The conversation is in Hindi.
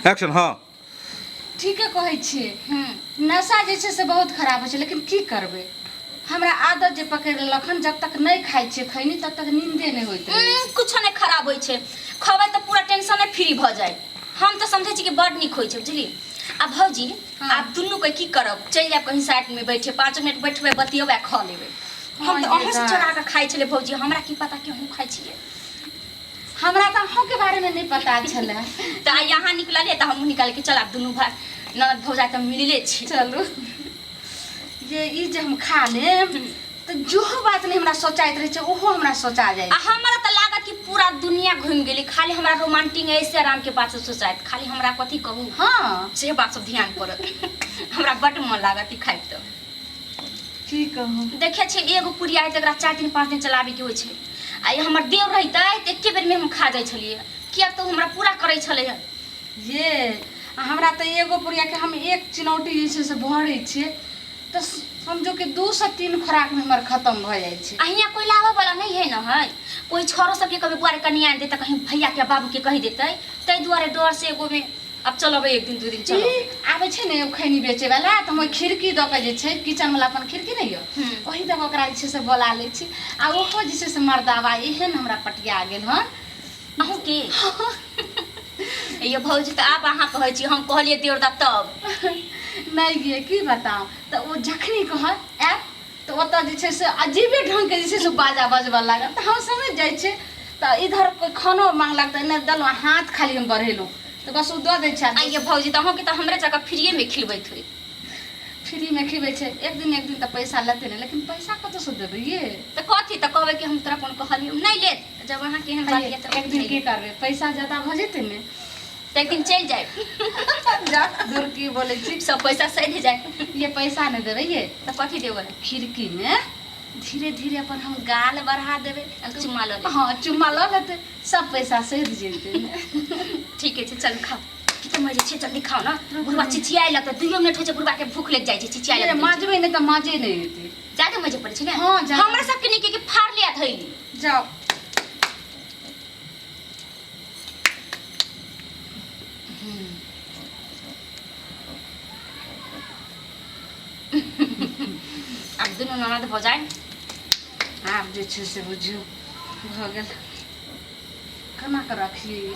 एक्शन। हाँ ठीक है कहै छियै। नशा जे छै से बहुत खराब होइ छै, लेकिन की करबै, हमरा आदत जे पकड़ि लेलखन, जब तक नहीं खाइ छियै खैनी तब तक नींदे नहीं होइत रहै छै। कुछ नहीं खराब होइ छै, खबै तऽ पूरा टेंशन फ्री भ जाए। हम तऽ समझै छी कि बड नीक होइ छै, बुझली। आ भौजी आप दुनू के की करब, चल जाब कहीं साइड में बैठे, 5 मिनट बैठबे बतियबे खा लेबै। हम तऽ अहाँ से चोरा के खाइ छले भौजी, हमरा की पता कि हम खाइ छियै। हमरा तऽ अहाँ के बारे में नहीं पता छले। तऽ यहाँ निकलले तऽ हम निकाल के चल आप दुनू भाई ननद भौजाई तऽ मिलले छी। चलू ये ई जे हम खा लेब तऽ जो बात नहीं हमरा सोचाइत रहे छै ओहो हमरा सोचा जाए। हमरा तऽ लागत कि पूरा दुनिया घूम गेली, खाली हमरा रोमांटिक ऐसे आराम के बात से सोचाइत, खाली हमरा कथी कहूँ। हाँ से बात सब ध्यान पड़त। हमरा बड मन लागत ई खाइत तऽ। की कहूँ, देखे छे एगो पूरी आइ तकरा 4 दिन 5 दिन चलाबे के होइ छै। आ ये हमर देव रहते तऽ एके बेर में हम खा जाय छलिए, किया तो हमरा पूरा करे छले। ये हमरा तऽ एगो पुरिया के हम एक चिनौटी जे छै से भरै छियै तऽ समझो कि 2 से 3 खुराक में हमर खत्म भ जाए छै। अहिया कोई लावा वाला नहीं है न, है कोई छोरो सब के कभी बुआरे कनिया दे त कहीं भैया के बाबू के कहि देते, तै दुआरे डर से एगो में अब चलबे 1 दिन 2 दिन चलो। आबै छै ने खैनी बेचे वाला तऽ हम खिड़की द के जे छै किचन वाला अपन खिड़की नहीं हो वही तक ओकरा जे छै से बोला लै छी। आ ओहो जे छै से मर्दावा एहन हमरा पटिया गेल हन। अहू के ये भौजी त आप अहाँ कहै छी, हम कहलिए देवता तब नहीं ये की बताऊं, तो वो जखनी कह ऐप तो ओत जे छै से अजीबे ढंग के जे छै से बाजा बजबा लागल तऽ हम समझ जाय छै। तऽ इधर कोई खानो मांगलक तऽ इन्ने दलवा हाथ खाली हम बढ़ेलहुँ तो बस उ दऽ दै छै। ये भौजी त अहूँ के त हमरे जगह फ्री में खिलबैत होई। फ्री में खिबै छै, एक दिन तऽ पैसा लेते नहीं, लेकिन पैसा कतौ से देबै ये। त कथी त कहबै कि हम तोरा कोन कहलियो नहीं ले, जब अहाँ के हम बात के त एक दिन की करबै, पैसा ज्यादा भ जेतै ने त एक दिन चल जाए। जा दूर की बोले छी, सब पैसा सही जाए। ये पैसा नहीं देबै ये त कथी देबै, खिड़की में धीरे धीरे अपन हम गाल बढ़ा देबै, चुम्मा ल ले। हाँ चुम्मा ल लेते, सब पैसा सही जेतै। ठीक है चल खाओ, कितना मजे छे, जल्दी खाओ ना। बुढ़वा चिचियाए लगता, 2 मिनट हो छै बुढ़वा के भूख लग जाए छै, चिचियाए ये लगता। माजबै नहीं तो मजे नहीं हेतै। ज्यादा मजे पड़े छै ना। हाँ, ज्यादा। हमरा सब के निके के फाड़ लिया थैली। जाओ अब दुनू ननद भ जाए। आब जे छै से बुझियौ भ गेल, केना के रखिए।